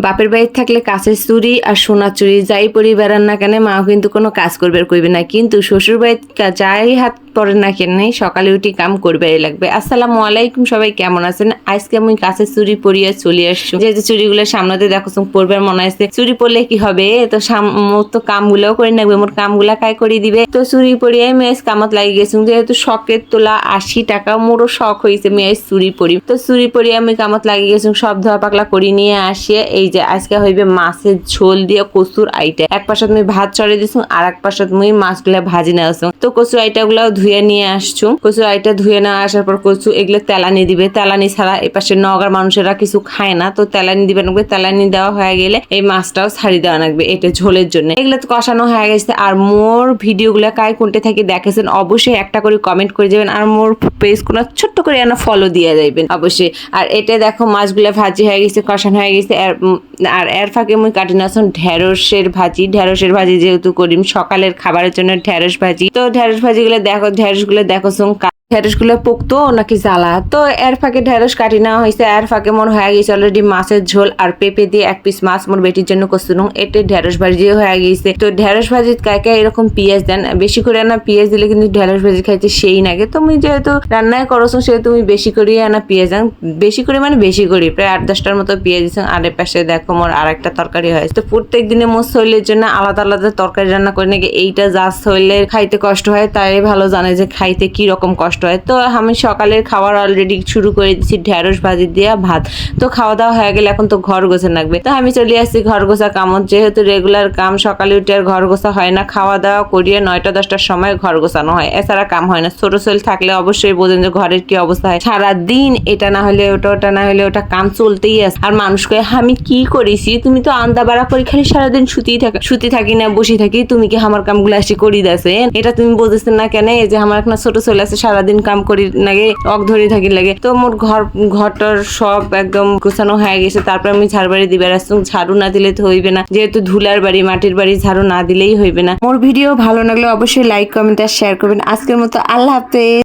বাপের বাড়ি থাকলে কাঁচের চুরি আর সোনার চুরি যাই পরি বেড়ান না কেন মা কিন্তু কোনো কাজ করবে কইবে না, কিন্তু শ্বশুর বাড়ি যাই হাত পরে না কেন সকালে উঠি কাম করবে লাগবে। আসসালামু আলাইকুম, সবাই কেমন আছেন? আজকে আমি কাঁচের চুরি পরিয়ে চলে আসছি। যে চুরিগুলো সামনেতে দেখো পরবার মনে আছে, চুরি পরলে কি হবে, তো মোর তো কামগুলোও করে নাকবে, মোর কামগুলা কাই করে দিবে। তো চুরি পরিয়ে আমি আজ কামত লাগি গেছি, যেহেতু শখের তোলা 80 টাকা, মোরও শখ হয়েছে আমি আজ চুরি পরি। তো চুরি পরিয়ে আমি কামত লাগি গেছি, সব ধোয়া পাকলা করি নিয়ে আসিয়ে এই যে আজকে হইবে মাছের ঝোল দিয়ে কচুর আইটা। এক পাশে তুমি ভাত চড়ে দিছো আর এক পাশে তুমি মাছগুলা ভাজি না আসো। তো কচুর আইটা গুলাও ধুয়ে নিয়ে আসছো। কচুর আইটা ধুয়ে না আসার পর কচু এগুলো তেলানি দিবে। তেলানি ছাড়া এ পাশে নগর মানুষেরা কিছু খায় না, তো তেলানি দিবে লাগবে। তেলানি দেওয়া হয়ে গেলে এই মাছটাও ছাড়ি দেওয়া লাগবে এটা ঝোলের জন্য। এগুলো তো কষানো হয়ে গেছে। আর মোর ভিডিও গুলা কাই কোনটা থেকে দেখেছেন অবশ্যই একটা করে কমেন্ট করে যাবেন, আর মোর পেজ কোন ছোট্ট করে ফলো দিয়ে যাবেন অবশ্যই। আর এটা দেখো মাছগুলা ভাজি হয়ে গেছে, কষানো হয়ে গেছে। আর এর ফাঁকে মুই কাটি না ঢেঁড়সের ভাজি। ঢেঁড়সের ভাজি যেহেতু করি সকালের খাবারের জন্য ঢেঁড়স ভাজি, তো ঢেঁড়স ভাজি গুলো দেখো, ঢেঁড়স গুলো দেখো ঢেঁড়স গুলো পোক্তো নাকি জ্বালা। তো এর ফাঁকে ঢেঁড়স কাটি নেওয়া হয়েছে। এর ফাঁকে মোর হয়ে গেছে অলরেডি মাছের ঝোল আর পেঁপে দিয়ে এক পিস মাছ মোর বেটির জন্য করছিলাম। এতে ঢেঁড়স ভাজি হয়ে গেছে। তো ঢেঁড়স ভাজি কাকে এরকম পেঁয়াজ দেন, বেশি করে না পেঁয়াজ দিলে কিন্তু ঢেঁড়স ভাজি খাইতে সেই নাগে। তুমি যেহেতু রান্নায় করছো সেহেতু তুমি বেশি করে আনা পেঁয়াজ দেন, বেশি করে মানে বেশি করি, প্রায় 8-10টার মতো পেঁয়াজ দিচ্ছেন। আর এর পাশে দেখো মোর আর একটা তরকারি হয়েছে। তো প্রত্যেক দিনে মোর শরীরের জন্য আলাদা আলাদা তরকারি রান্না করে নাকি এইটা যা শরীরের খাইতে কষ্ট হয় তাই ভালো জানে যে খাইতে কি রকম কষ্ট হয়। তো আমি সকালের খাবার অলরেডি শুরু করে দিচ্ছি ঢেঁড়স ভাজি দিয়ে ভাত। তো খাওয়া দাওয়া হয়ে গেলে এখন তো ঘর গোছা লাগবে, তো আমি চলে আসছি ঘর গোছা কামত। যেহেতু রেগুলার কাম সকালে উঠে আর ঘর গোছা হয় না, খাওয়া দাওয়া করিয়ে 9টা-10টার সময় ঘর গোছানো হয়, এছাড়া কাম হয় না। ছোট ছেলে থাকলে অবশ্যই বোঝেন যে ঘরের কি অবস্থা হয়, সারাদিন এটা না হলে ওটা, ওটা না হলে ওটা, কাম চলতেই আছে। আর মানুষকে আমি কি করেছি, তুমি তো আন্দা বাড়া করে খালি সারাদিন শুতি থাকি না বসে থাকি, তুমি কি আমার কামগুলো আসি করি দেছেন, এটা তুমি বুঝেছেন না কেন? এই যে আমার একটা ছোট ছেলে আছে সারাদিন কাম করি লাগে, অক ধরে থাকি লাগে। তো মোর ঘরটার সব একদম গোছানো হয়ে গেছে। তারপর আমি ঝাড়ু বাড়ি দিবে আসছি। ঝাড়ু না দিলে তো হইবে না, যেহেতু ধুলার বাড়ি মাটির বাড়ি, ঝাড়ু না দিলেই হইবে না। মোর ভিডিও ভালো লাগলে অবশ্যই লাইক কমেন্ট আর শেয়ার করবেন। আজকের মতো আল্লাহ হাফেজ।